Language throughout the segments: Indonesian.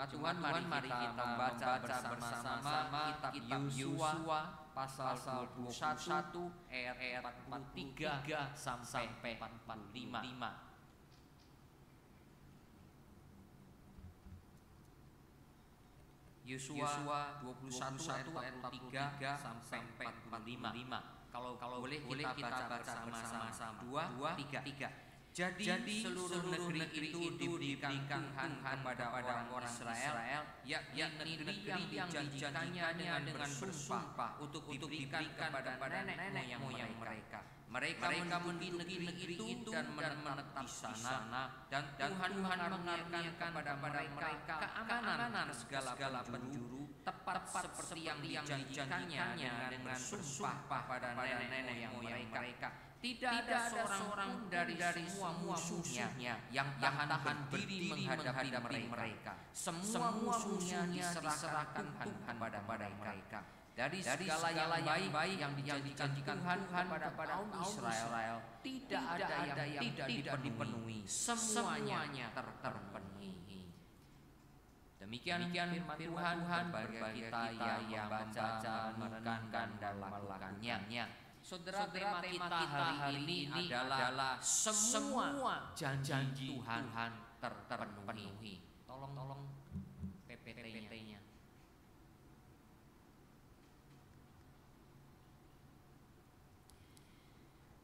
Tuhan, mari kita membaca bersama-sama kitab Yosua pasal 21 ayat 43 sampai 45. Yosua 21 ayat 43 sampai 45. Kalau boleh kita baca bersama-sama. 2, 3. Jadi seluruh negeri itu diberikan Tuhan kepada orang Israel, yakni negeri yang dijanjikannya dengan bersumpah untuk diberikan kepada nenek moyang mereka. Mereka menduduki negeri itu dan menetap di sana, dan Tuhan mengaruniakan kepada mereka keamanan segala penjuru, tepat seperti yang dijanjikannya dengan bersumpah pada nenek moyang mereka. Tidak ada seorang dari semua musuhnya yang tahan berdiri menghadapi mereka. Semua musuhnya diserahkan Tuhan kepada mereka. Dari segala yang baik yang dijanjikan Tuhan kepada kaum Israel, tidak ada yang tidak dipenuhi. Semuanya terpenuhi. Demikian firman Tuhan bagi kita yang membaca, merenungkan dan melakukannya. Saudara, tema kita hari ini adalah semua janji Tuhan terpenuhi. Tolong PPT-nya.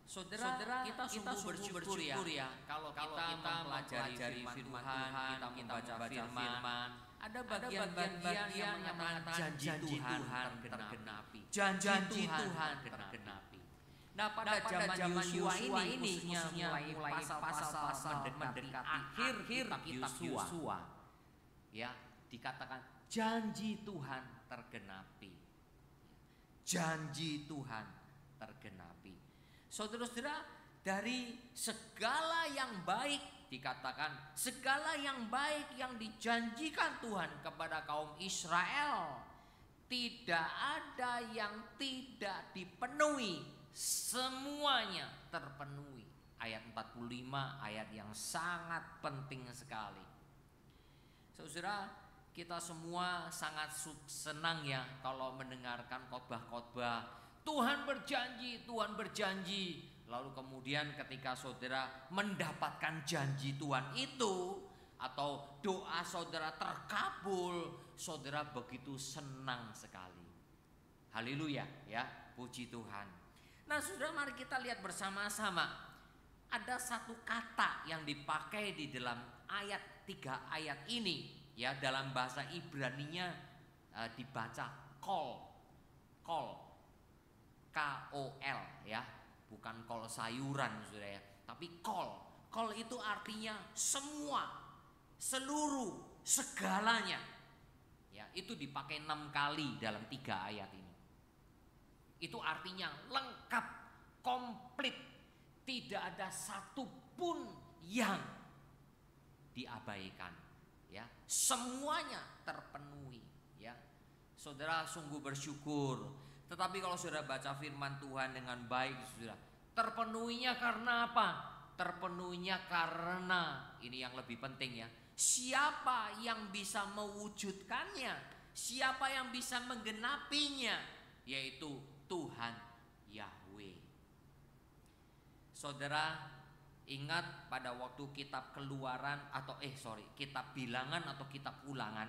Saudara, kita sungguh bersyukur ya kalau kita mempelajari firman Tuhan, kita membaca firman. Ada bagian-bagian yang mengatakan janji Tuhan tergenapi. Janji Tuhan tergenapi. Nah, pada zaman Yosua ini khususnya mulai pasal-pasal mendekati akhir kitab Yosua, ya, dikatakan janji Tuhan tergenapi. Janji Tuhan tergenapi. Saudara-saudara, dari segala yang baik dikatakan segala yang baik yang dijanjikan Tuhan kepada kaum Israel, tidak ada yang tidak dipenuhi, semuanya terpenuhi. Ayat 45, ayat yang sangat penting sekali. Saudara, kita semua sangat senang ya kalau mendengarkan khotbah-khotbah Tuhan berjanji, Tuhan berjanji. Lalu kemudian ketika saudara mendapatkan janji Tuhan itu, atau doa saudara terkabul, saudara begitu senang sekali. Haleluya ya, puji Tuhan. Nah saudara, mari kita lihat bersama-sama. Ada satu kata yang dipakai di dalam ayat 3 ayat ini, ya, dalam bahasa Ibraninya dibaca kol, K-O-L, ya, bukan kol sayuran saudara ya, tapi kol. Kol itu artinya semua, seluruh, segalanya. Ya, itu dipakai 6 kali dalam 3 ayat ini. Itu artinya lengkap, komplit, tidak ada satupun yang diabaikan. Ya, semuanya terpenuhi. Ya, saudara sungguh bersyukur. Tetapi kalau saudara baca firman Tuhan dengan baik, saudara, terpenuhinya karena apa? Terpenuhinya karena, ini yang lebih penting ya, siapa yang bisa mewujudkannya, siapa yang bisa menggenapinya, yaitu Tuhan Yahweh. Saudara ingat pada waktu kitab Keluaran atau kitab Bilangan atau kitab Ulangan,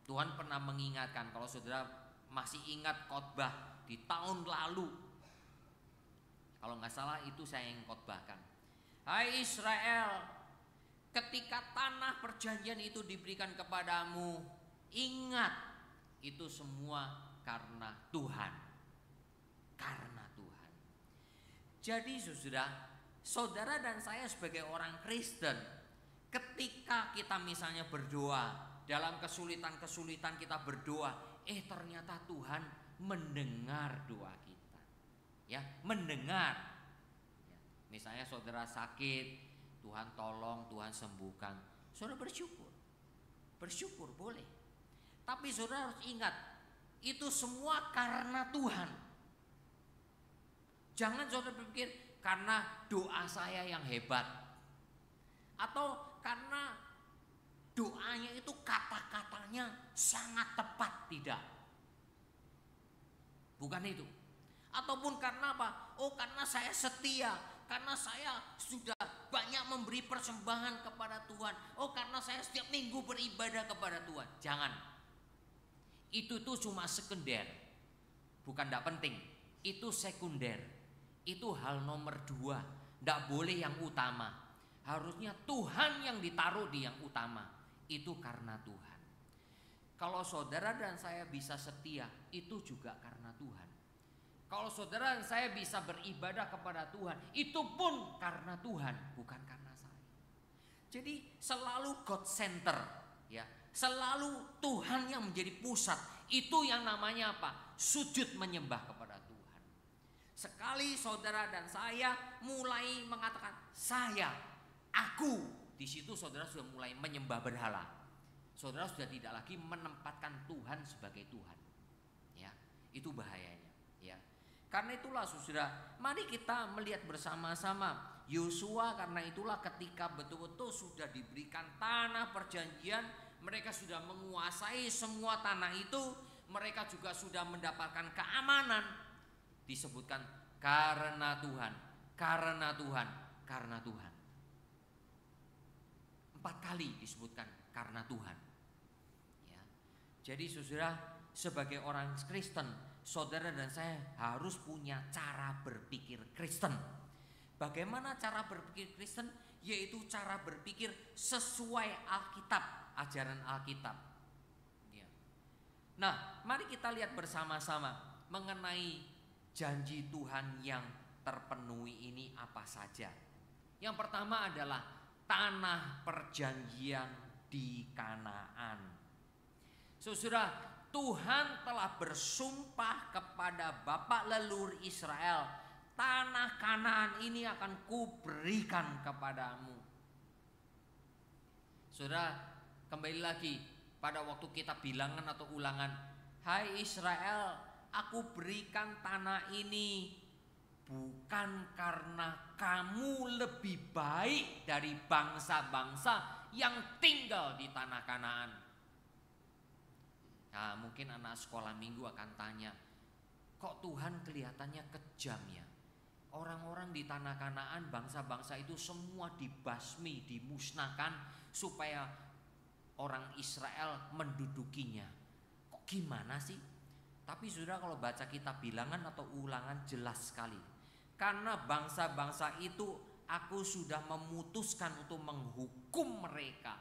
Tuhan pernah mengingatkan, kalau saudara masih ingat khotbah di tahun lalu, kalau nggak salah itu saya yang khotbahkan. Hai Israel, ketika tanah perjanjian itu diberikan kepadamu, ingat itu semua karena Tuhan. Karena Tuhan. Jadi saudara dan saya sebagai orang Kristen, ketika kita misalnya berdoa, dalam kesulitan-kesulitan kita berdoa, ternyata Tuhan mendengar doa kita. Ya, mendengar. Ya, misalnya saudara sakit, Tuhan tolong, Tuhan sembuhkan. Saudara bersyukur. Bersyukur boleh. Tapi saudara harus ingat, itu semua karena Tuhan. Jangan saudara berpikir karena doa saya yang hebat, atau karena doanya itu kata-katanya tempatnya sangat tepat, tidak. Bukan itu. Ataupun karena apa? Oh, karena saya setia, karena saya sudah banyak memberi persembahan kepada Tuhan. Oh, karena saya setiap minggu beribadah kepada Tuhan. Jangan. Itu tuh cuma sekunder. Bukan tidak penting. Itu sekunder. Itu hal nomor 2. Tidak boleh yang utama. Harusnya Tuhan yang ditaruh di yang utama. Itu karena Tuhan. Kalau saudara dan saya bisa setia, itu juga karena Tuhan. Kalau saudara dan saya bisa beribadah kepada Tuhan, itu pun karena Tuhan, bukan karena saya. Jadi selalu God center, ya. Selalu Tuhan yang menjadi pusat. Itu yang namanya apa? Sujud menyembah kepada Tuhan. Sekali saudara dan saya mulai mengatakan saya, aku, di situ saudara sudah mulai menyembah berhala. Saudara sudah tidak lagi menempatkan Tuhan sebagai Tuhan. Ya, itu bahayanya, ya. Karena itulah saudara, mari kita melihat bersama-sama Yosua. Karena itulah ketika betul-betul sudah diberikan tanah perjanjian, mereka sudah menguasai semua tanah itu, mereka juga sudah mendapatkan keamanan. Disebutkan karena Tuhan, karena Tuhan, karena Tuhan. 4 kali disebutkan karena Tuhan. Ya. Jadi saudara, sebagai orang Kristen, saudara dan saya harus punya cara berpikir Kristen. Bagaimana cara berpikir Kristen? Yaitu cara berpikir sesuai Alkitab, ajaran Alkitab. Ya. Nah, mari kita lihat bersama-sama mengenai janji Tuhan yang terpenuhi ini apa saja. Yang pertama adalah tanah perjanjian di Kanaan. Saudara, Tuhan telah bersumpah kepada bapak leluhur Israel, tanah Kanaan ini akan kuberikan kepadamu. Saudara, kembali lagi pada waktu kita bilangan atau ulangan, hai Israel, aku berikan tanah ini bukan karena kamu lebih baik dari bangsa-bangsa yang tinggal di tanah Kanaan. Nah, mungkin anak sekolah minggu akan tanya, kok Tuhan kelihatannya kejam ya? Orang-orang di tanah Kanaan, bangsa-bangsa itu semua dibasmi, dimusnahkan supaya orang Israel mendudukinya. Kok gimana sih? Tapi saudara, kalau baca kitab bilangan atau ulangan jelas sekali. Karena bangsa-bangsa itu aku sudah memutuskan untuk menghukum mereka.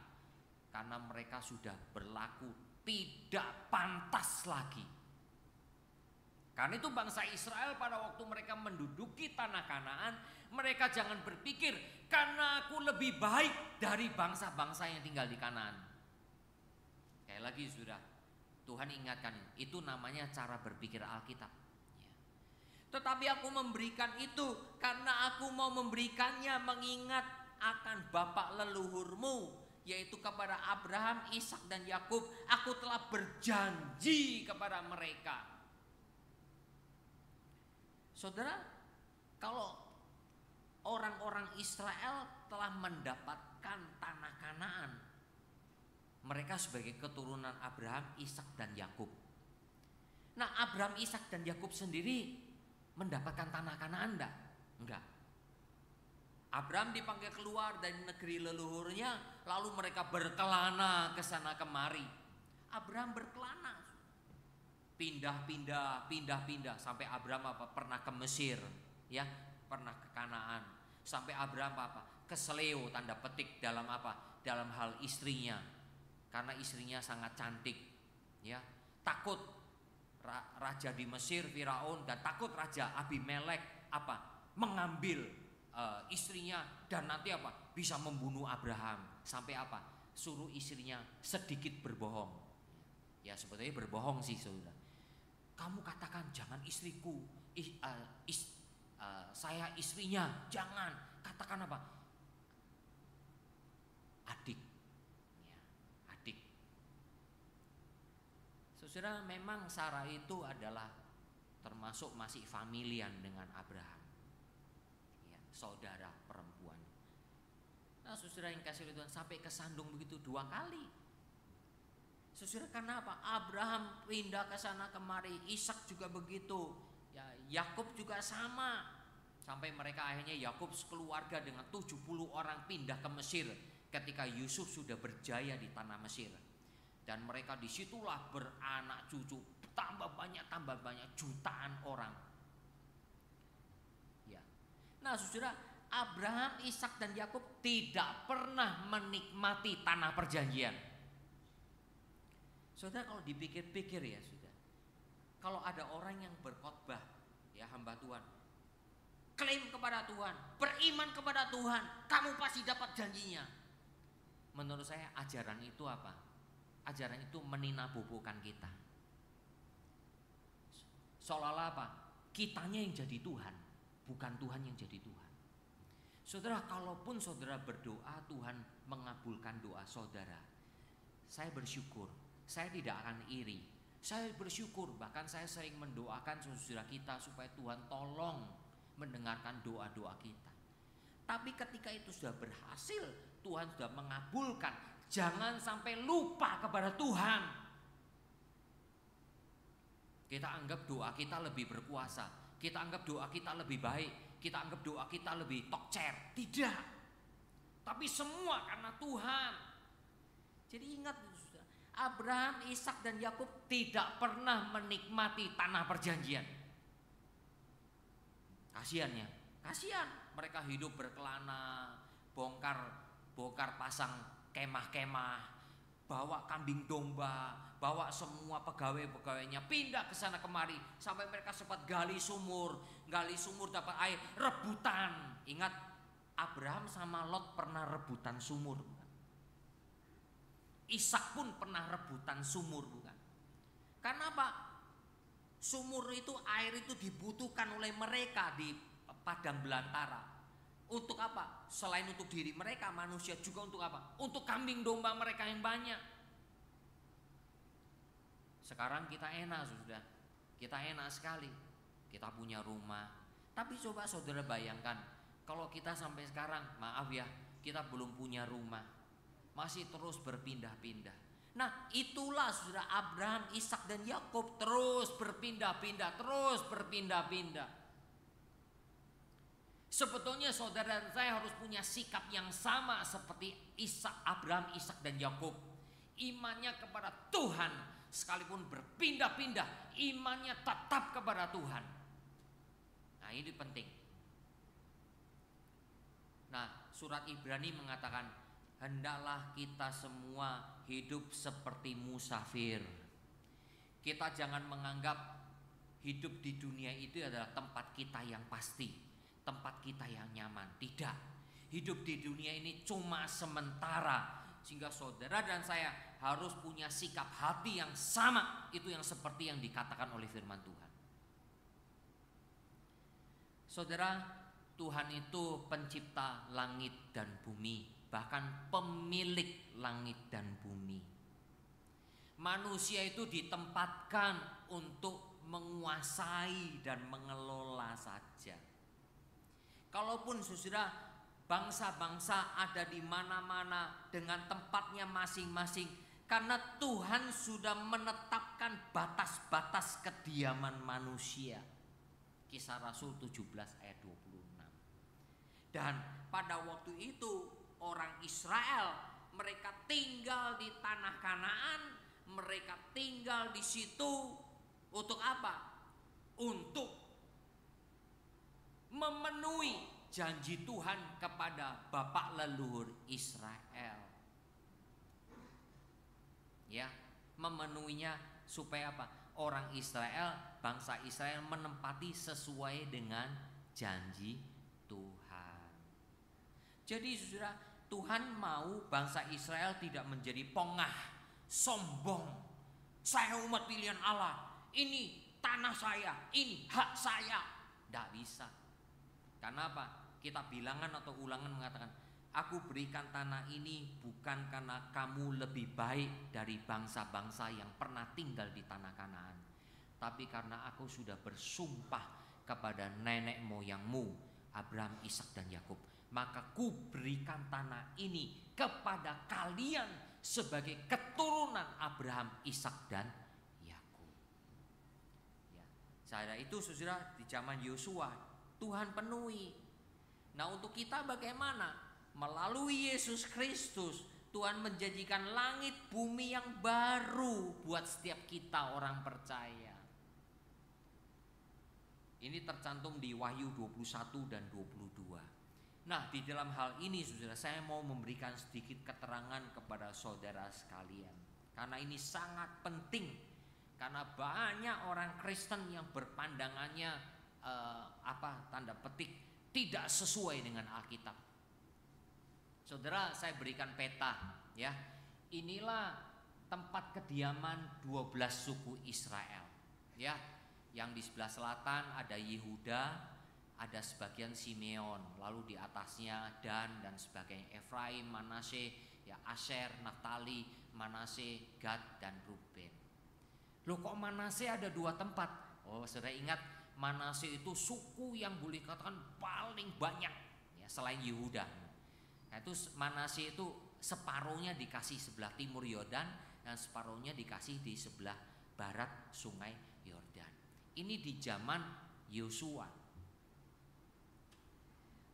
Karena mereka sudah berlaku tidak pantas lagi. Karena itu bangsa Israel pada waktu mereka menduduki tanah Kanaan, mereka jangan berpikir karena aku lebih baik dari bangsa-bangsa yang tinggal di Kanaan. Sekali lagi saudara, Tuhan ingatkan, itu namanya cara berpikir Alkitab. Tetapi aku memberikan itu karena aku mau memberikannya mengingat akan bapak leluhurmu, yaitu kepada Abraham, Ishak dan Yakub. Aku telah berjanji kepada mereka. Saudara, kalau orang-orang Israel telah mendapatkan tanah Kanaan, mereka sebagai keturunan Abraham, Ishak dan Yakub. Nah, Abraham, Ishak dan Yakub sendiri mendapatkan tanah Kanaan enggak. Abraham dipanggil keluar dari negeri leluhurnya, lalu mereka berkelana ke sana kemari. Abraham berkelana, pindah sampai Abraham pernah ke Mesir, ya, pernah ke Kanaan. Sampai Abraham keseleo tanda petik dalam dalam hal istrinya, karena istrinya sangat cantik, ya, takut raja di Mesir Firaun dan takut raja Abimelek mengambil istrinya dan nanti bisa membunuh Abraham. Sampai suruh istrinya sedikit berbohong. Ya, sebetulnya berbohong sih saudara. Kamu katakan jangan istriku, saya istrinya, jangan. Katakan adik. Ya, adik. Saudara, memang Sarah itu adalah termasuk masih familian dengan Abraham, ya, saudara perempuan. Nah, saudara yang kasih Tuhan, sampai kesandung begitu 2 kali. Saudara, karena apa? Abraham pindah ke sana kemari, Ishak juga begitu, ya, Yakub juga sama. Sampai mereka akhirnya Yakub sekeluarga dengan 70 orang pindah ke Mesir ketika Yusuf sudah berjaya di tanah Mesir. Dan mereka disitulah beranak cucu, tambah banyak jutaan orang. Ya. Nah saudara, Abraham, Ishak dan Yakub tidak pernah menikmati tanah perjanjian. Saudara, kalau dipikir-pikir ya sudah, kalau ada orang yang berkhotbah, ya hamba Tuhan, klaim kepada Tuhan, beriman kepada Tuhan, kamu pasti dapat janjinya. Menurut saya ajaran itu apa? Ajaran itu meninabobokan kita. Seolah-olah apa? Kitanya yang jadi Tuhan, bukan Tuhan yang jadi Tuhan. Saudara, kalaupun saudara berdoa, Tuhan mengabulkan doa saudara, saya bersyukur. Saya tidak akan iri. Saya bersyukur, bahkan saya sering mendoakan saudara kita supaya Tuhan tolong mendengarkan doa-doa kita. Tapi ketika itu sudah berhasil, Tuhan sudah mengabulkan, jangan sampai lupa kepada Tuhan. Kita anggap doa kita lebih berkuasa, kita anggap doa kita lebih baik, kita anggap doa kita lebih tokcer. Tidak. Tapi semua karena Tuhan. Jadi ingat, Abraham, Ishak dan Yakub tidak pernah menikmati tanah perjanjian. Kasiannya, kasihan mereka hidup berkelana, bongkar pasang kemah-kemah, bawa kambing domba, bawa semua pegawai-pegawainya pindah ke sana kemari sampai mereka sempat gali sumur dapat air, rebutan. Ingat, Abraham sama Lot pernah rebutan sumur. Ishak pun pernah rebutan sumur, bukan? Karena apa? Sumur itu, air itu dibutuhkan oleh mereka di padang belantara. Untuk apa? Selain untuk diri mereka, manusia juga untuk apa? Untuk kambing domba mereka yang banyak. Sekarang kita enak sudah, kita enak sekali, kita punya rumah. Tapi coba saudara bayangkan, kalau kita sampai sekarang, maaf ya, kita belum punya rumah, masih terus berpindah-pindah. Nah itulah saudara, Abraham, Ishak dan Yakub terus berpindah-pindah. Sebetulnya saudara dan saya harus punya sikap yang sama seperti Abraham, Ishak dan Yakub. Imannya kepada Tuhan, sekalipun berpindah-pindah, imannya tetap kepada Tuhan. Nah ini penting. Nah surat Ibrani mengatakan, hendaklah kita semua hidup seperti musafir. Kita jangan menganggap hidup di dunia itu adalah tempat kita yang pasti, tempat kita yang nyaman. Tidak. Hidup di dunia ini cuma sementara. Sehingga saudara dan saya harus punya sikap hati yang sama. Itu yang seperti yang dikatakan oleh firman Tuhan. Saudara, Tuhan itu pencipta langit dan bumi, bahkan pemilik langit dan bumi. Manusia itu ditempatkan untuk menguasai dan mengelola saja. Kalaupun saudara, bangsa-bangsa ada di mana-mana dengan tempatnya masing-masing, karena Tuhan sudah menetapkan batas-batas kediaman manusia. Kisah Rasul 17 ayat 26. Dan pada waktu itu orang Israel, mereka tinggal di tanah Kanaan, mereka tinggal di situ untuk apa? Untuk memenuhi janji Tuhan kepada bapak leluhur Israel. Ya, memenuhinya supaya apa? Orang Israel, bangsa Israel menempati sesuai dengan janji Tuhan. Jadi saudara, Tuhan mau bangsa Israel tidak menjadi pongah, sombong. Saya umat pilihan Allah, ini tanah saya, ini hak saya. Tidak bisa. Karena apa? Kitab Bilangan atau Ulangan mengatakan, aku berikan tanah ini bukan karena kamu lebih baik dari bangsa-bangsa yang pernah tinggal di tanah Kanaan, tapi karena aku sudah bersumpah kepada nenek moyangmu Abraham, Ishak dan Yakub, maka ku berikan tanah ini kepada kalian sebagai keturunan Abraham, Ishak dan Yakub. Ya, saudara, itu saudara di zaman Yosua Tuhan penuhi. Nah, untuk kita bagaimana? Melalui Yesus Kristus Tuhan menjanjikan langit bumi yang baru buat setiap kita orang percaya. Ini tercantum di Wahyu 21 dan 22. Nah, di dalam hal ini saudara, saya mau memberikan sedikit keterangan kepada saudara sekalian. Karena ini sangat penting. Karena banyak orang Kristen yang berpandangannya tanda petik tidak sesuai dengan Alkitab. Saudara, saya berikan peta ya. Inilah tempat kediaman 12 suku Israel. Ya. Yang di sebelah selatan ada Yehuda, ada sebagian Simeon, lalu di atasnya Dan dan sebagainya, Efraim, Manase, ya Asher, Naftali, Manase, Gad dan Ruben. Loh, kok Manase ada 2 tempat? Oh, saudara ingat, Manase itu suku yang boleh katakan paling banyak ya, selain Yehuda. Nah, itu Manase itu separuhnya dikasih sebelah timur Yordan dan separuhnya dikasih di sebelah barat sungai Yordan. Ini di zaman Yosua.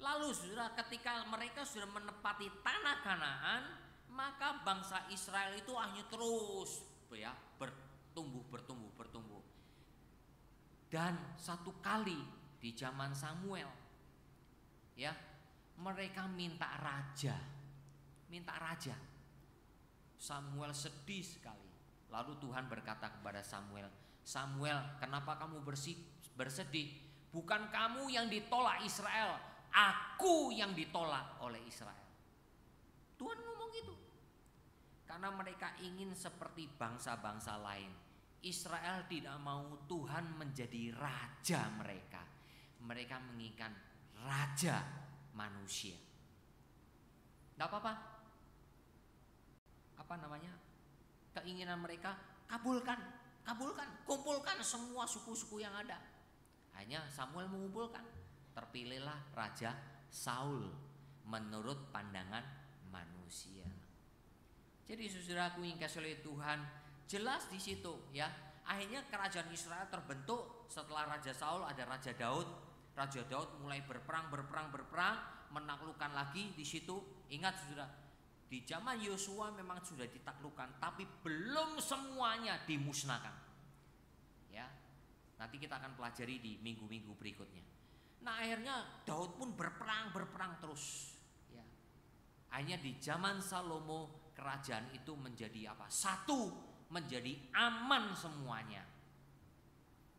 Lalu saudara, ketika mereka sudah menepati tanah Kanaan, maka bangsa Israel itu hanya terus ya bertumbuh. Dan satu kali di zaman Samuel ya, mereka minta raja. Samuel sedih sekali. Lalu Tuhan berkata kepada Samuel, kenapa kamu bersedih? Bukan kamu yang ditolak Israel, aku yang ditolak oleh Israel. Tuhan ngomong gitu. Karena mereka ingin seperti bangsa-bangsa lain. Israel tidak mau Tuhan menjadi raja mereka. Mereka menginginkan raja manusia. Tidak apa-apa. Keinginan mereka kabulkan, kumpulkan semua suku-suku yang ada. Hanya Samuel mengumpulkan, terpilihlah Raja Saul menurut pandangan manusia. Jadi saudaraku yang dikasihi oleh Tuhan, jelas di situ ya. Akhirnya kerajaan Israel terbentuk setelah Raja Saul ada Raja Daud. Raja Daud mulai berperang, menaklukkan lagi di situ. Ingat saudara, di zaman Yosua memang sudah ditaklukkan, tapi belum semuanya dimusnahkan. Ya, nanti kita akan pelajari di minggu-minggu berikutnya. Nah, akhirnya Daud pun berperang terus. Ya, akhirnya di zaman Salomo kerajaan itu menjadi apa? Satu, menjadi aman semuanya.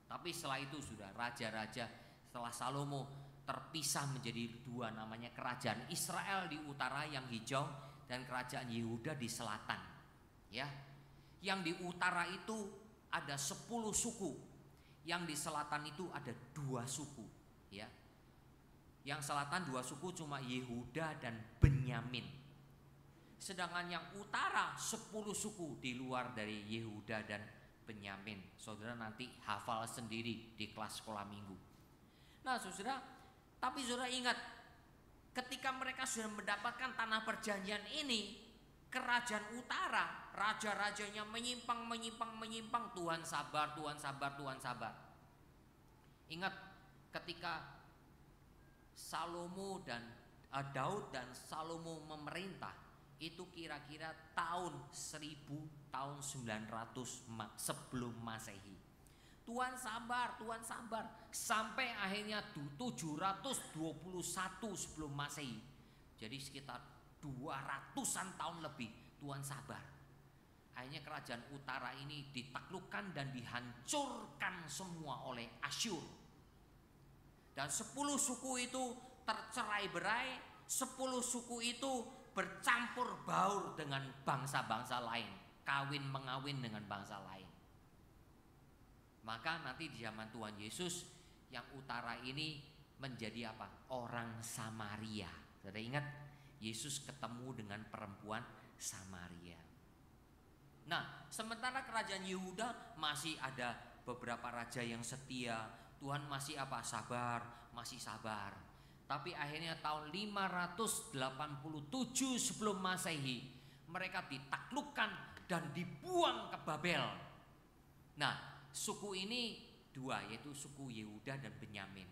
Tapi setelah itu sudah raja-raja setelah Salomo terpisah menjadi 2, namanya kerajaan Israel di utara yang hijau dan kerajaan Yehuda di selatan. Ya. Yang di utara itu ada 10 suku. Yang di selatan itu ada 2 suku, ya. Yang selatan 2 suku cuma Yehuda dan Benyamin. Sedangkan yang utara 10 suku di luar dari Yehuda dan Benyamin. Saudara nanti hafal sendiri di kelas sekolah minggu. Nah, saudara, tapi saudara ingat, ketika mereka sudah mendapatkan tanah perjanjian ini, kerajaan utara, raja-rajanya menyimpang. Tuhan sabar. Ingat ketika Salomo dan Daud dan Salomo memerintah, itu kira-kira tahun 1000, tahun 900 sebelum Masehi. Tuhan sabar sampai akhirnya 721 sebelum Masehi. Jadi sekitar 200-an tahun lebih Tuhan sabar. Akhirnya kerajaan utara ini ditaklukkan dan dihancurkan semua oleh Asyur. Dan 10 suku itu tercerai-berai, 10 suku itu bercampur baur dengan bangsa-bangsa lain, kawin mengawin dengan bangsa lain. Maka nanti di zaman Tuhan Yesus yang utara ini menjadi apa? Orang Samaria. Saudara ingat, Yesus ketemu dengan perempuan Samaria. Nah, sementara kerajaan Yehuda masih ada beberapa raja yang setia. Tuhan masih apa? Masih sabar. Tapi akhirnya tahun 587 sebelum Masehi, mereka ditaklukkan dan dibuang ke Babel. Nah, suku ini dua, yaitu suku Yehuda dan Benyamin.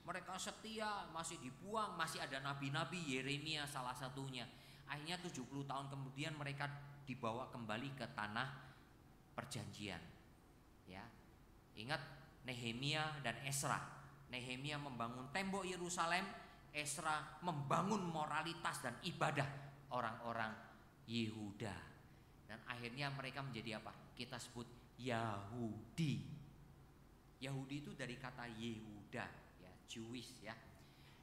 Mereka setia, masih dibuang, masih ada nabi-nabi, Yeremia salah satunya. Akhirnya 70 tahun kemudian mereka dibawa kembali ke tanah perjanjian. Ya. Ingat Nehemia dan Esra. Nehemia membangun tembok Yerusalem, Esra membangun moralitas dan ibadah orang-orang Yehuda. Dan akhirnya mereka menjadi apa? Kita sebut Yahudi. Yahudi itu dari kata Yehuda, ya, Jewish ya.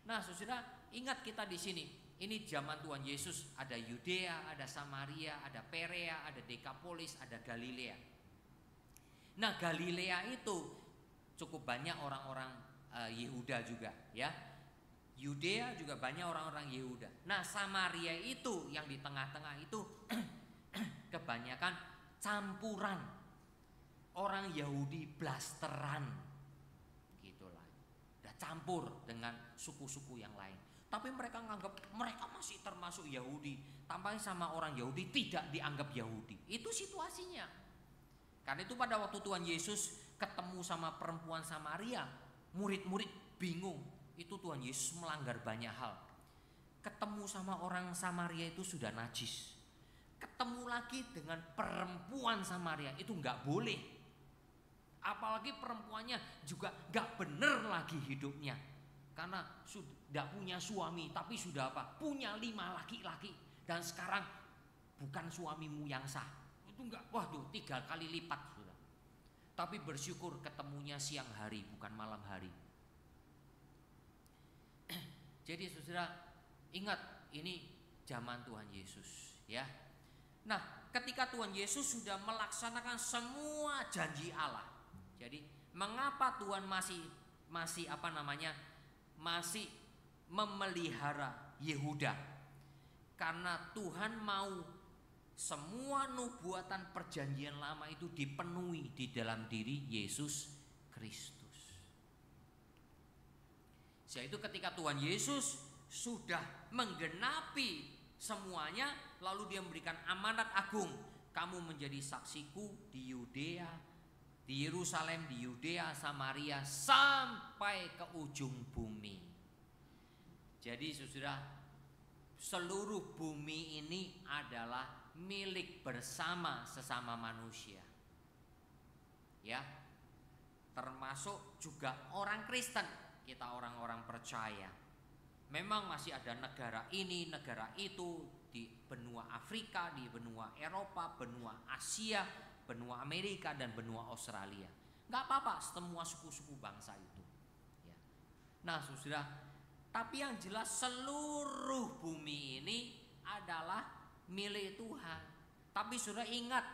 Nah, Saudara, ingat kita di sini. Ini zaman Tuhan Yesus, ada Yudea, ada Samaria, ada Perea, ada Dekapolis, ada Galilea. Nah, Galilea itu cukup banyak orang-orang Yehuda juga, ya. Yudea juga banyak orang-orang Yehuda. Nah, Samaria itu yang di tengah-tengah itu kebanyakan campuran orang Yahudi blasteran, gitulah. Udah campur dengan suku-suku yang lain. Tapi mereka menganggap mereka masih termasuk Yahudi. Tampaknya sama orang Yahudi tidak dianggap Yahudi. Itu situasinya. Karena itu pada waktu Tuhan Yesus ketemu sama perempuan Samaria, murid-murid bingung. Itu Tuhan Yesus melanggar banyak hal. Ketemu sama orang Samaria itu sudah najis. Ketemu lagi dengan perempuan Samaria itu nggak boleh. Apalagi perempuannya juga nggak bener lagi hidupnya. Karena sudah punya suami, tapi sudah apa? Punya 5 laki-laki. Dan sekarang bukan suamimu yang sah. Itu enggak, waduh 3 kali lipat sudah. Tapi bersyukur ketemunya siang hari, bukan malam hari. Jadi saudara, ingat ini zaman Tuhan Yesus, ya. Nah, ketika Tuhan Yesus sudah melaksanakan semua janji Allah. Jadi, mengapa Tuhan masih apa namanya? Masih memelihara Yehuda? Karena Tuhan mau semua nubuatan perjanjian lama itu dipenuhi di dalam diri Yesus Kristus. Yaitu ketika Tuhan Yesus sudah menggenapi semuanya, lalu dia memberikan amanat agung. Kamu menjadi saksiku di Yudea, di Yerusalem, di Yudea, Samaria, sampai ke ujung bumi. Jadi saudara, seluruh bumi ini adalah milik bersama sesama manusia. Ya, termasuk juga orang Kristen, kita orang-orang percaya. Memang masih ada negara ini, negara itu, di benua Afrika, di benua Eropa, benua Asia, benua Amerika, dan benua Australia. Gak apa-apa, semua suku-suku bangsa itu, ya. Nah saudara, tapi yang jelas seluruh bumi ini adalah milik Tuhan. Tapi saudara ingat,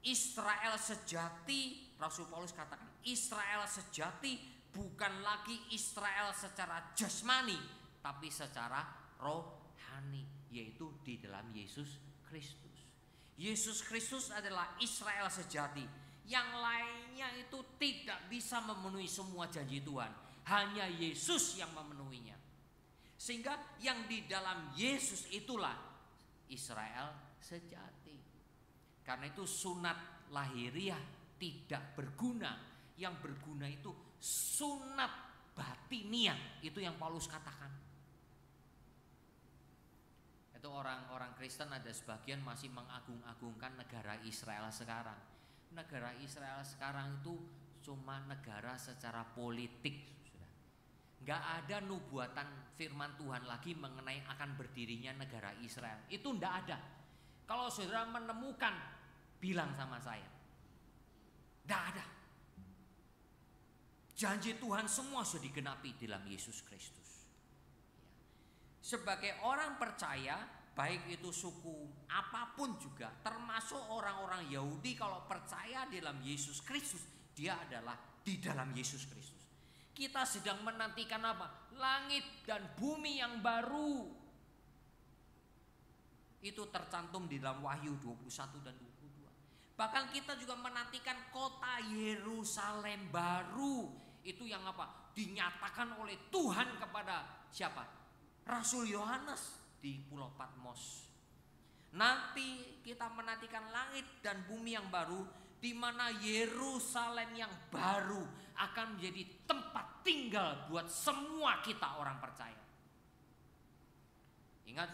Israel sejati, Rasul Paulus katakan Israel sejati bukan lagi Israel secara jasmani, tapi secara rohani, yaitu di dalam Yesus Kristus. Yesus Kristus adalah Israel sejati. Yang lainnya itu tidak bisa memenuhi semua janji Tuhan. Hanya Yesus yang memenuhinya. Sehingga yang di dalam Yesus itulah Israel sejati. Karena itu sunat lahiriah tidak berguna. Yang berguna itu sunat batiniah. Itu yang Paulus katakan. Itu orang-orang Kristen ada sebagian masih mengagung-agungkan negara Israel sekarang. Negara Israel sekarang itu cuma negara secara politik. Gak ada nubuatan firman Tuhan lagi mengenai akan berdirinya negara Israel. Itu ndak ada. Kalau saudara menemukan, bilang sama saya. Ndak ada. Janji Tuhan semua sudah digenapi dalam Yesus Kristus. Sebagai orang percaya, baik itu suku apapun juga, termasuk orang-orang Yahudi, kalau percaya dalam Yesus Kristus, dia adalah di dalam Yesus Kristus. Kita sedang menantikan apa? Langit dan bumi yang baru. Itu tercantum di dalam Wahyu 21 dan 22. Bahkan kita juga menantikan kota Yerusalem baru. Itu yang apa? Dinyatakan oleh Tuhan kepada siapa? Rasul Yohanes di Pulau Patmos. Nanti kita menantikan langit dan bumi yang baru, di mana Yerusalem yang baru akan menjadi tempat tinggal buat semua kita orang percaya. Ingat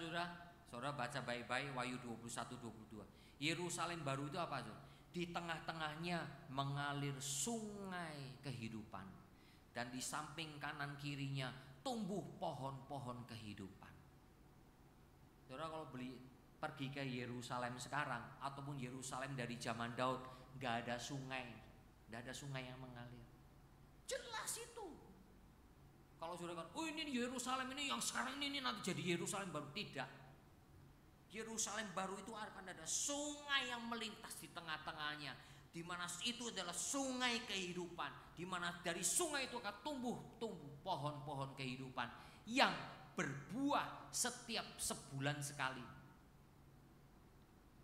saudara baca baik-baik Wahyu 21-22. Yerusalem baru itu apa saudara? Di tengah-tengahnya mengalir sungai kehidupan, dan di samping kanan kirinya tumbuh pohon-pohon kehidupan. Saudara kalau pergi ke Yerusalem sekarang ataupun Yerusalem dari zaman Daud, nggak ada sungai yang mengalir. Jelas itu. Kalau saudara kan, oh ini Yerusalem ini yang sekarang ini nanti jadi Yerusalem baru, tidak. Yerusalem baru itu akan ada sungai yang melintas di tengah-tengahnya, di mana itu adalah sungai kehidupan, di mana dari sungai itu akan tumbuh pohon-pohon kehidupan yang berbuah setiap sebulan sekali.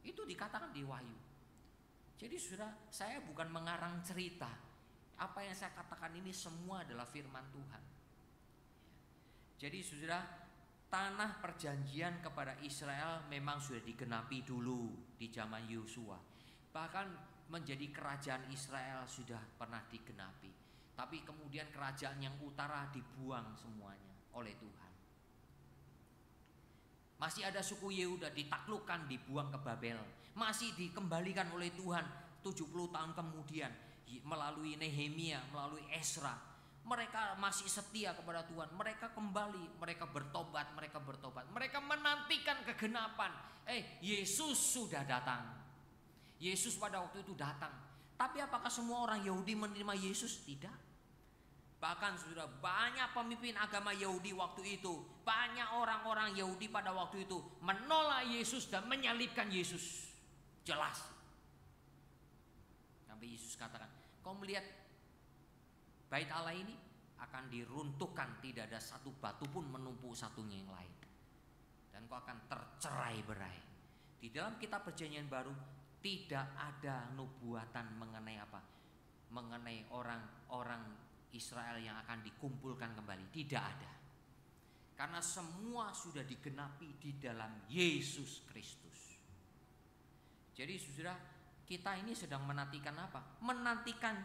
Itu dikatakan di Wahyu. Jadi saudara, saya bukan mengarang cerita. Apa yang saya katakan ini semua adalah firman Tuhan. Jadi saudara, tanah perjanjian kepada Israel memang sudah digenapi dulu di zaman Yosua. Bahkan menjadi kerajaan Israel sudah pernah digenapi. Tapi kemudian kerajaan yang utara dibuang semuanya oleh Tuhan. Masih ada suku Yehuda ditaklukkan, dibuang ke Babel. Masih dikembalikan oleh Tuhan 70 tahun kemudian melalui Nehemia, melalui Ezra. Mereka masih setia kepada Tuhan. Mereka kembali, mereka bertobat. Mereka menantikan kegenapan. Yesus sudah datang. Yesus pada waktu itu datang. Tapi apakah semua orang Yahudi menerima Yesus? Tidak. Bahkan sudah banyak pemimpin agama Yahudi waktu itu, banyak orang-orang Yahudi pada waktu itu menolak Yesus dan menyalibkan Yesus. Jelas. Sampai Yesus katakan, kau melihat bait Allah ini akan diruntuhkan, tidak ada satu batu pun menumpuk satunya yang lain, dan kau akan tercerai-berai. Di dalam kitab perjanjian baru tidak ada nubuatan mengenai apa? Mengenai orang-orang Israel yang akan dikumpulkan kembali. Tidak ada. Karena semua sudah digenapi di dalam Yesus Kristus. Jadi saudara, kita ini sedang menantikan apa? Menantikan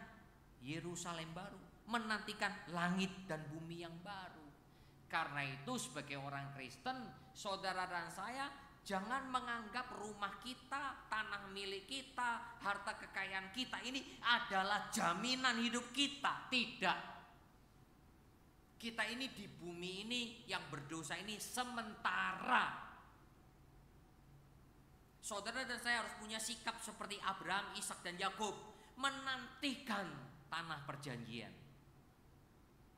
Yerusalem baru, menantikan langit dan bumi yang baru. Karena itu sebagai orang Kristen, saudara dan saya jangan menganggap rumah kita, tanah milik kita, harta kekayaan kita ini adalah jaminan hidup kita. Tidak. Kita ini di bumi ini yang berdosa ini sementara. Saudara dan saya harus punya sikap seperti Abraham, Ishak dan Yakub, menantikan tanah perjanjian.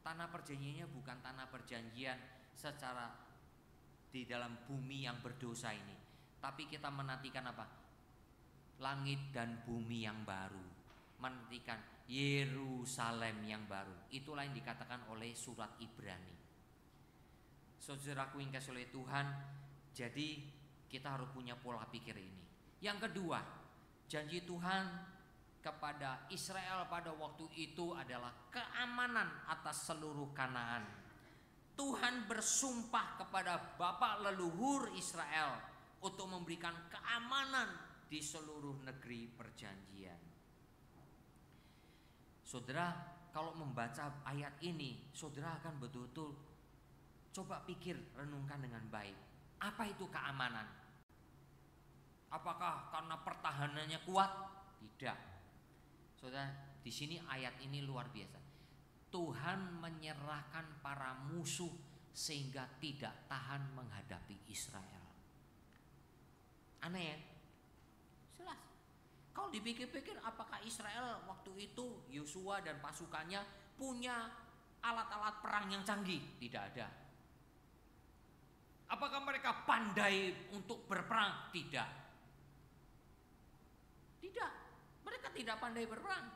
Tanah perjanjiannya bukan tanah perjanjian secara di dalam bumi yang berdosa ini, tapi kita menantikan apa? Langit dan bumi yang baru, menantikan Yerusalem yang baru. Itulah yang dikatakan oleh surat Ibrani. Saudaraku yang kasih oleh Tuhan, jadi kita harus punya pola pikir ini. Yang kedua, janji Tuhan kepada Israel pada waktu itu adalah keamanan atas seluruh Kanaan. Tuhan bersumpah kepada bapak leluhur Israel untuk memberikan keamanan di seluruh negeri perjanjian. Saudara, kalau membaca ayat ini, saudara akan betul-betul coba pikir, renungkan dengan baik. Apa itu keamanan? Apakah karena pertahanannya kuat? Tidak. Saudara, di sini ayat ini luar biasa. Tuhan menyerahkan para musuh sehingga tidak tahan menghadapi Israel. Aneh ya? Jelas. Kalau dipikir-pikir, apakah Israel waktu itu Yosua dan pasukannya punya alat-alat perang yang canggih? Tidak ada. Apakah mereka pandai untuk berperang? Tidak. Tidak. Mereka tidak pandai berperang.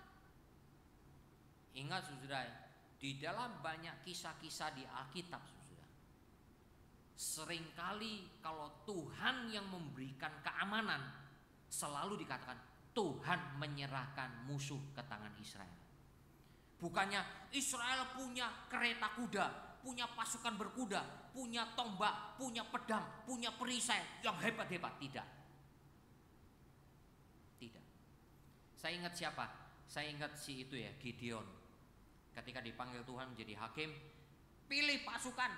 Ingat saudara, di dalam banyak kisah-kisah di Alkitab saudara, seringkali kalau Tuhan yang memberikan keamanan, selalu dikatakan Tuhan menyerahkan musuh ke tangan Israel. Bukannya Israel punya kereta kuda, punya pasukan berkuda, punya tombak, punya pedang, punya perisai yang hebat-hebat. Tidak. Saya ingat siapa? Saya ingat si itu ya, Gideon. Ketika dipanggil Tuhan menjadi hakim, pilih pasukan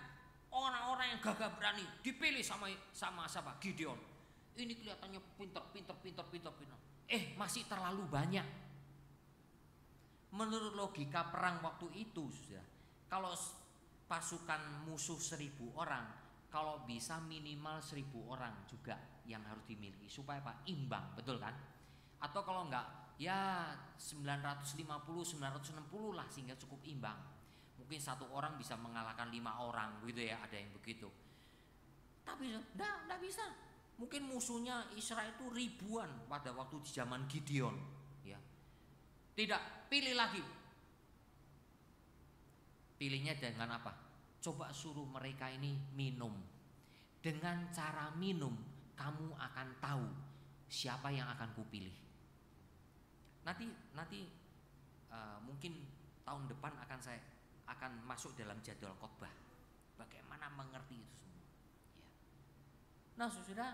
orang-orang yang gagah berani, dipilih sama siapa? Gideon. Ini kelihatannya pintar. Masih terlalu banyak. Menurut logika perang waktu itu, sudah, kalau pasukan musuh 1000 orang, kalau bisa minimal 1000 orang juga yang harus dimiliki supaya apa? Imbang, betul kan? Atau kalau enggak, ya 950, 960 lah sehingga cukup imbang. Mungkin satu orang bisa mengalahkan 5 orang gitu ya, ada yang begitu. Tapi enggak bisa. Mungkin musuhnya Israel itu ribuan pada waktu di zaman Gideon, ya. Tidak, pilih lagi. Pilihnya dengan apa? Coba suruh mereka ini minum. Dengan cara minum, kamu akan tahu siapa yang akan kupilih. Nanti mungkin tahun depan saya akan masuk dalam jadwal khotbah. Bagaimana mengerti itu semua. Ya. Nah, saudara,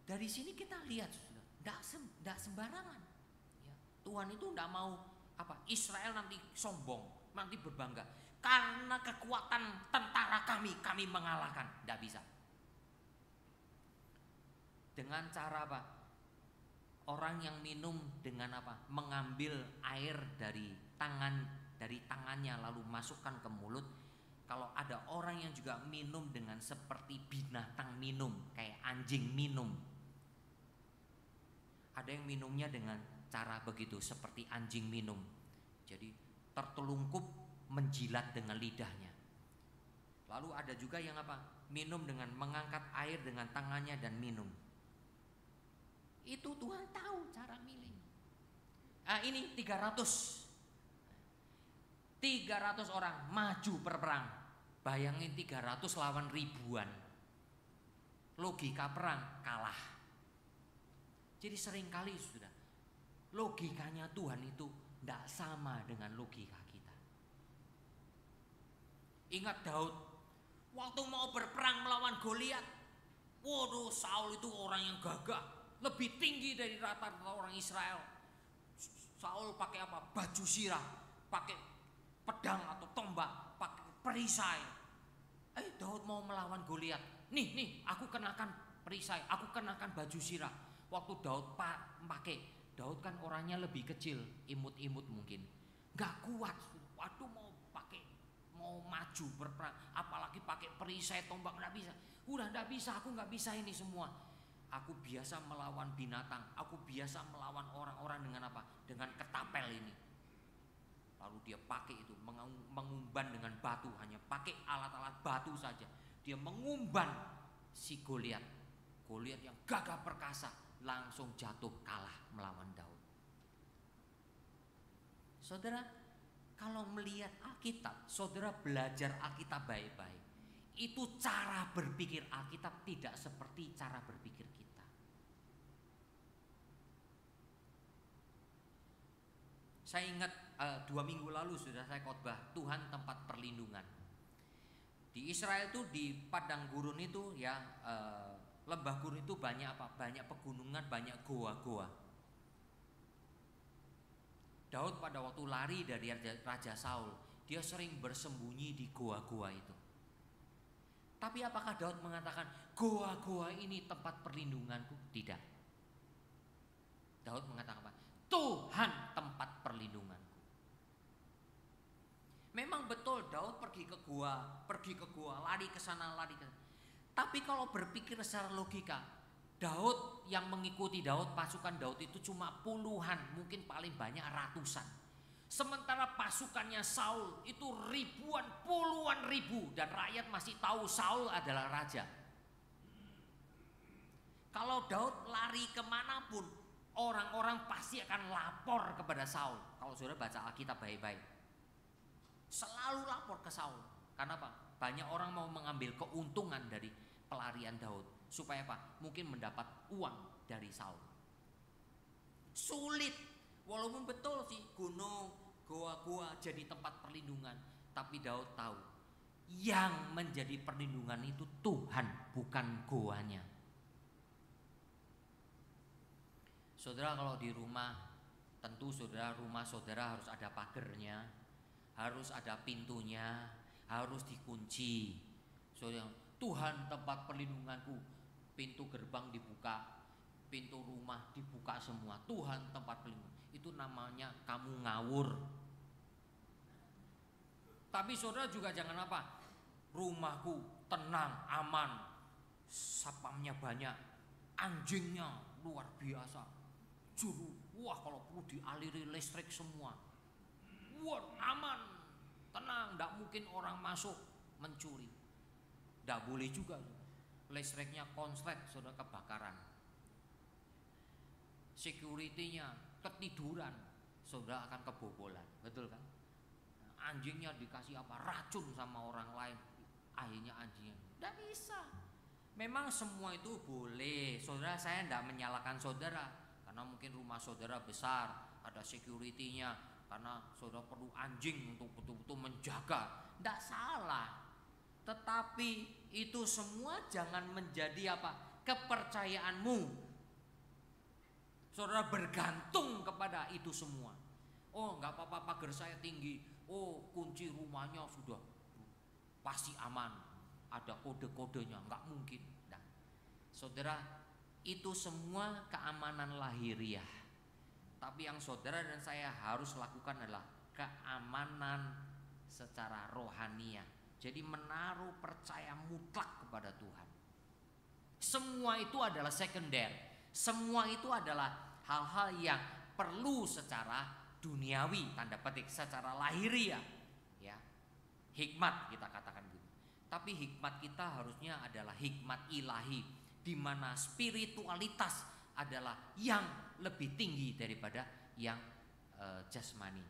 dari sini kita lihat, saudara, tidak sembarangan. Ya. Tuhan itu tidak mau Israel nanti sombong, nanti berbangga. Karena kekuatan tentara kami mengalahkan. Tidak bisa. Dengan cara apa? Orang yang minum dengan apa? Mengambil air dari tangannya lalu masukkan ke mulut. Kalau ada orang yang juga minum dengan seperti binatang minum, kayak anjing minum. Ada yang minumnya dengan cara begitu, seperti anjing minum. Jadi tertelungkup menjilat dengan lidahnya. Lalu ada juga yang apa? Minum dengan mengangkat air dengan tangannya dan minum. Itu Tuhan tahu cara milih. Ini 300 orang maju berperang. Bayangin 300 lawan ribuan. Logika perang kalah. Jadi seringkali sudah logikanya Tuhan itu tidak sama dengan logika kita. Ingat Daud, waktu mau berperang melawan Goliat, waduh, Saul itu orang yang gagah, lebih tinggi dari rata-rata orang Israel. Saul pakai apa? Baju sirah, pakai pedang atau tombak, pakai perisai. Daud mau melawan Goliat. Nih, aku kenakan perisai, aku kenakan baju sirah. Waktu Daud pakai, Daud kan orangnya lebih kecil, imut-imut mungkin, nggak kuat. Waduh, mau maju berperang, apalagi pakai perisai, tombak, nggak bisa. Nggak bisa, aku nggak bisa ini semua. Aku biasa melawan binatang, aku biasa melawan orang-orang dengan apa? Dengan ketapel ini. Lalu dia pakai itu, mengumban dengan batu, hanya pakai alat-alat batu saja. Dia mengumban si Goliat yang gagah perkasa, langsung jatuh kalah melawan Daud. Saudara, kalau melihat Alkitab, saudara belajar Alkitab baik-baik. Itu cara berpikir Alkitab tidak seperti cara berpikir kita. Saya ingat 2 minggu lalu sudah saya khotbah Tuhan tempat perlindungan. Di Israel itu di padang gurun itu ya, lembah gurun itu banyak apa? Banyak pegunungan, banyak goa-goa. Daud pada waktu lari dari Raja Saul, dia sering bersembunyi di goa-goa itu. Tapi apakah Daud mengatakan goa-goa ini tempat perlindunganku? Tidak. Daud mengatakan apa? Tuhan tempat perlindunganku. Memang betul Daud pergi ke gua, lari ke sana, lari ke sana. Tapi kalau berpikir secara logika, Daud yang mengikuti Daud, pasukan Daud itu cuma puluhan, mungkin paling banyak ratusan. Sementara pasukannya Saul itu ribuan, puluhan ribu, dan rakyat masih tahu Saul adalah raja. Kalau Daud lari kemanapun, orang-orang pasti akan lapor kepada Saul. Kalau saudara baca Alkitab baik-baik, selalu lapor ke Saul. Karena apa? Banyak orang mau mengambil keuntungan dari pelarian Daud. Supaya apa? Mungkin mendapat uang dari Saul. Sulit. Walaupun betul sih gunung, goa-goa jadi tempat perlindungan, tapi Daud tahu yang menjadi perlindungan itu Tuhan, bukan goanya. Saudara, kalau di rumah Tentu saudara, rumah saudara harus ada pagernya, harus ada pintunya, harus dikunci. Saudara, Tuhan tempat perlindunganku, pintu gerbang dibuka, pintu rumah dibuka semua. Tuhan tempat perlindungan. Itu namanya kamu ngawur. Tapi saudara juga jangan apa? Rumahku tenang, aman, satpamnya banyak, anjingnya luar biasa, juru, wah kalau perlu dialiri listrik semua, wah aman, tenang, tidak mungkin orang masuk mencuri. Tidak boleh juga, listriknya konslet, saudara, kebakaran. Security-nya ketiduran, saudara akan kebobolan, betul kan? Anjingnya dikasih apa? Racun sama orang lain, akhirnya anjingnya tidak bisa. Memang semua itu boleh, saudara. Saya tidak menyalahkan saudara, karena mungkin rumah saudara besar, ada security-nya, karena saudara perlu anjing untuk betul-betul menjaga. Tidak salah. Tetapi itu semua jangan menjadi apa? Kepercayaanmu. Saudara bergantung kepada itu semua. Oh, nggak apa-apa, pagar saya tinggi. Oh, kunci rumahnya sudah pasti aman. Ada kode-kodenya, nggak mungkin. Nah, saudara, itu semua keamanan lahiriah. Tapi yang saudara dan saya harus lakukan adalah keamanan secara rohaniah. Jadi menaruh percaya mutlak kepada Tuhan. Semua itu adalah sekunder. Semua itu adalah hal-hal yang perlu secara duniawi, tanda petik, secara lahiriah, ya. Hikmat kita katakan gitu. Tapi hikmat kita harusnya adalah hikmat ilahi, di mana spiritualitas adalah yang lebih tinggi daripada yang jasmani.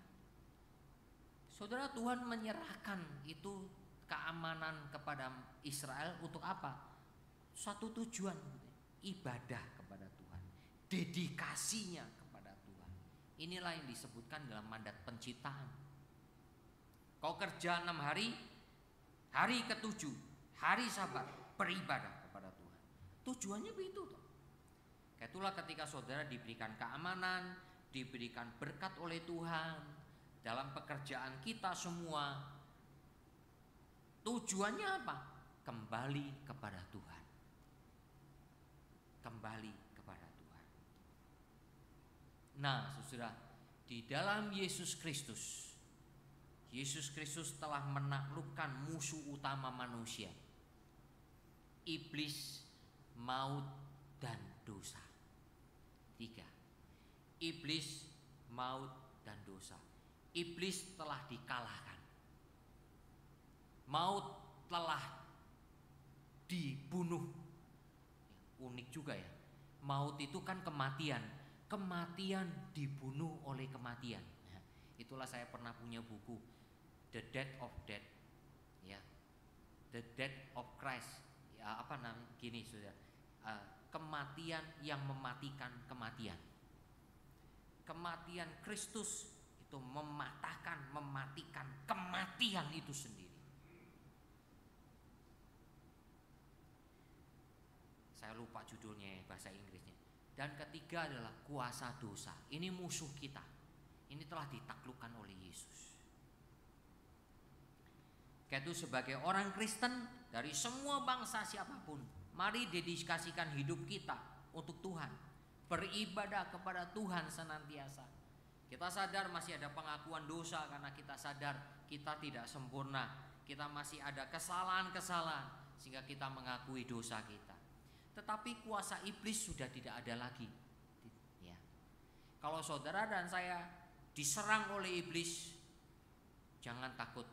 Saudara, Tuhan menyerahkan itu keamanan kepada Israel untuk apa? Suatu tujuan, ibadah kepada Tuhan, dedikasinya kepada Tuhan. Inilah yang disebutkan dalam mandat penciptaan. Kau kerja 6 hari, hari ke-7, hari Sabat, beribadah kepada Tuhan. Tujuannya begitu toh. Itulah ketika saudara diberikan keamanan, diberikan berkat oleh Tuhan dalam pekerjaan kita semua. Tujuannya apa? Kembali kepada Tuhan. Kembali kepada Tuhan. Nah, saudara, di dalam Yesus Kristus, Yesus Kristus telah menaklukkan musuh utama manusia, iblis, maut, dan dosa. 3. Iblis, maut, dan dosa. Iblis telah dikalahkan. Maut telah dibunuh. Unik juga ya. Maut itu kan kematian. Kematian dibunuh oleh kematian. Nah, itulah saya pernah punya buku, The Death of Death, ya, The Death of Christ, ya, apa namanya? Gini, saudara, kematian yang mematikan kematian. Kematian Kristus itu mematikan kematian itu sendiri. Saya lupa judulnya bahasa Inggrisnya. Dan ketiga adalah kuasa dosa. Ini musuh kita. Ini telah ditaklukkan oleh Yesus. Yaitu sebagai orang Kristen dari semua bangsa siapapun, mari dedikasikan hidup kita untuk Tuhan, beribadah kepada Tuhan senantiasa. Kita sadar masih ada pengakuan dosa karena kita sadar kita tidak sempurna, kita masih ada kesalahan-kesalahan sehingga kita mengakui dosa kita. Tetapi kuasa iblis sudah tidak ada lagi. Ya. Kalau saudara dan saya diserang oleh iblis, jangan takut.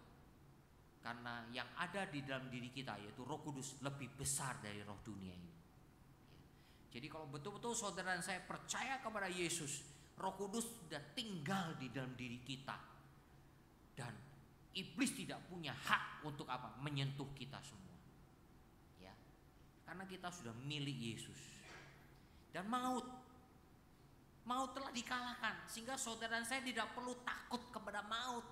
Karena yang ada di dalam diri kita, yaitu Roh Kudus, lebih besar dari roh dunia ini. Jadi kalau betul-betul saudara dan saya percaya kepada Yesus, Roh Kudus sudah tinggal di dalam diri kita. Dan iblis tidak punya hak untuk apa? Menyentuh kita semua. Ya. Karena kita sudah milik Yesus. Dan maut telah dikalahkan, sehingga saudara dan saya tidak perlu takut kepada maut.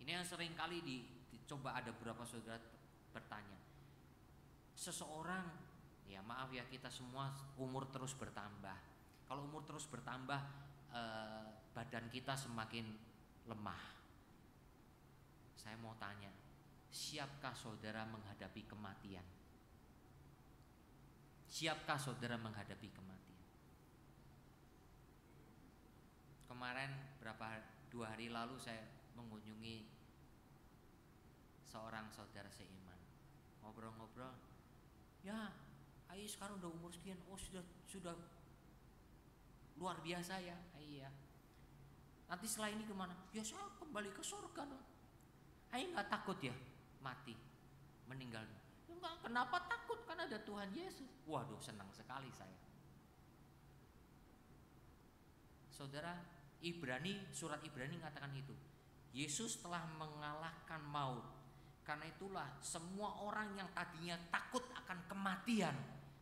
Ini yang sering kali dicoba, ada beberapa saudara bertanya. Seseorang, ya maaf ya, kita semua umur terus bertambah. Kalau umur terus bertambah, badan kita semakin lemah. Saya mau tanya, siapkah saudara menghadapi kematian? Siapkah saudara menghadapi kematian? Kemarin 2 hari lalu saya mengunjungi seorang saudara seiman. Ngobrol-ngobrol, ya ayo sekarang udah umur sekian, oh sudah luar biasa ya. Iya. Nanti setelah ini kemana? Ya saya kembali ke surga dong. Ayo nggak takut ya mati, meninggal? Enggak, kenapa takut? Kan ada Tuhan Yesus. Waduh, senang sekali saya. Saudara, surat Ibrani mengatakan itu. Yesus telah mengalahkan maut. Karena itulah semua orang yang tadinya takut akan kematian,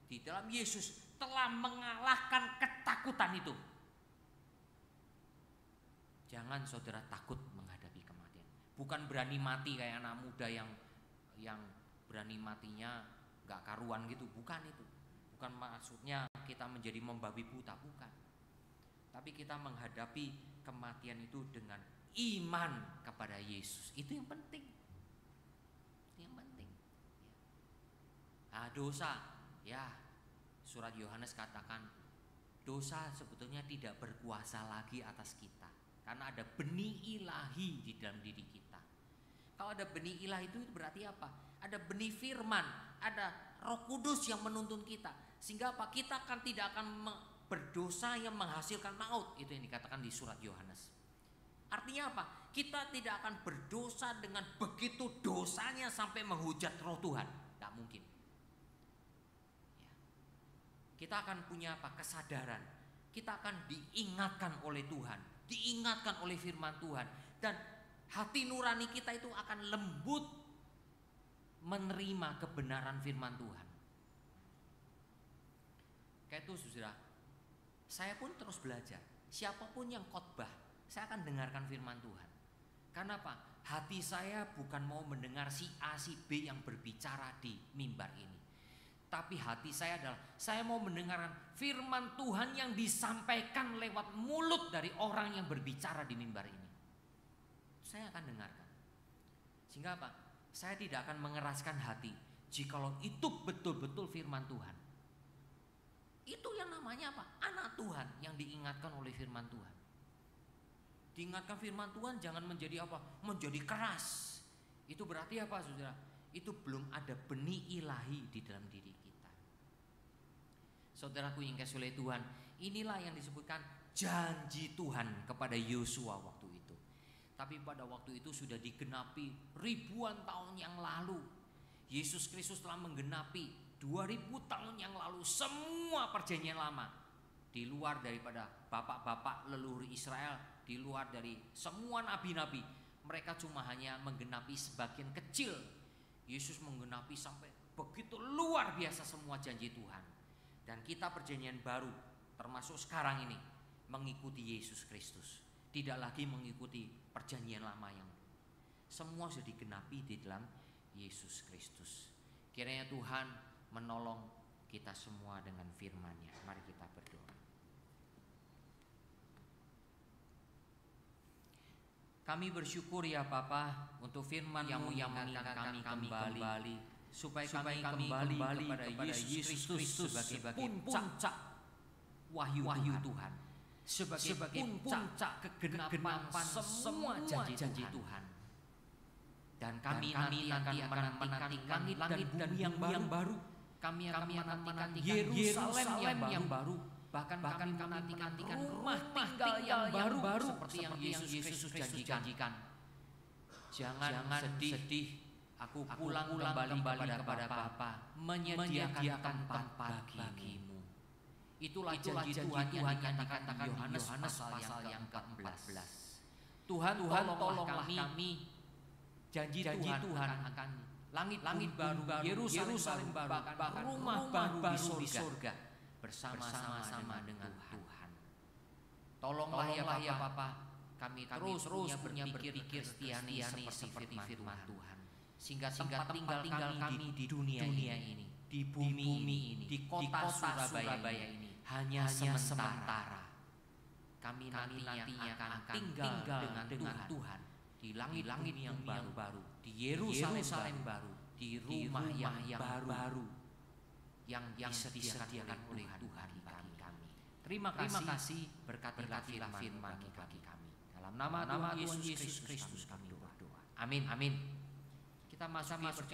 di dalam Yesus telah mengalahkan ketakutan itu. Jangan saudara takut menghadapi kematian. Bukan berani mati kayak anak muda yang berani matinya gak karuan gitu. Bukan itu. Bukan maksudnya kita menjadi membabi buta, bukan. Tapi kita menghadapi kematian itu dengan iman kepada Yesus. Itu yang penting. Yang penting. Dosa, ya. Surat Yohanes katakan dosa sebetulnya tidak berkuasa lagi atas kita, karena ada benih ilahi di dalam diri kita. Kalau ada benih ilahi itu berarti apa? Ada benih firman, ada Roh Kudus yang menuntun kita, sehingga apa? Kita tidak akan berdosa yang menghasilkan maut. Itu yang dikatakan di surat Yohanes. Artinya apa? Kita tidak akan berdosa dengan begitu dosanya sampai menghujat Roh Tuhan. Tidak mungkin. Kita akan punya apa? Kesadaran. Kita akan diingatkan oleh Tuhan, diingatkan oleh firman Tuhan, dan hati nurani kita itu akan lembut menerima kebenaran firman Tuhan. Kayak itu saudara, saya pun terus belajar. Siapapun yang khotbah, saya akan dengarkan firman Tuhan. Karena apa? Hati saya bukan mau mendengar si A, si B yang berbicara di mimbar ini. Tapi hati saya adalah, saya mau mendengarkan firman Tuhan yang disampaikan lewat mulut dari orang yang berbicara di mimbar ini. Saya akan dengarkan. Sehingga apa? Saya tidak akan mengeraskan hati jikalau itu betul-betul firman Tuhan. Itu yang namanya apa? Anak Tuhan yang diingatkan oleh firman Tuhan. Diingatkan firman Tuhan jangan menjadi apa? Menjadi keras. Itu berarti apa saudara? Itu belum ada benih ilahi di dalam diri kita. Saudaraku yang kasih oleh Tuhan, inilah yang disebutkan janji Tuhan kepada Yosua waktu itu. Tapi pada waktu itu sudah digenapi ribuan tahun yang lalu. Yesus Kristus telah menggenapi 2000 tahun yang lalu semua perjanjian lama. Di luar daripada bapak-bapak leluhur Israel, di luar dari semua nabi-nabi, mereka cuma hanya menggenapi sebagian kecil. Yesus menggenapi sampai begitu luar biasa semua janji Tuhan. Dan kita perjanjian baru termasuk sekarang ini mengikuti Yesus Kristus, tidak lagi mengikuti perjanjian lama yang semua sudah digenapi di dalam Yesus Kristus. Kiranya Tuhan menolong kita semua dengan firman-Nya. Mari kita berdoa. Kami bersyukur ya Bapa untuk firman yang mengingatkan kami kembali, supaya kami kembali kepada Yesus Kristus sebagai puncak wahyu Tuhan, sebagai puncak kegenapan semua janji Tuhan. Dan kami nanti akan menantikan langit dan bumi yang baru. Kami akan menantikan Yerusalem yang baru. Bahkan kami menantikan rumah tinggal yang baru seperti yang Yesus Kristus janjikan. Jangan sedih. Aku pulang kembali kepada Bapa, menyediakan tempat bagimu. Itulah janji Tuhan yang dikatakan Yohanes pasal yang ke-14. Tuhan tolonglah kami. Janji Tuhan akan langit baru, Yerusalem baru, bahkan rumah baru di surga bersama-sama dengan Tuhan. Tolonglah ya Bapa, kami terus punya berpikir Kristiani seperti firman Tuhan. Sehingga tempat tinggal kami di dunia ini, di bumi ini, di kota Surabaya ini hanya sementara. kami nantinya akan tinggal dengan Tuhan di langit yang baru, di Yerusalem baru, di rumah yang baru yang disediakan oleh Tuhan bagi kami. Terima kasih, berkatilah firman bagi kami. Dalam nama Tuhan Yesus Kristus kami berdoa. Amin. Kita masuk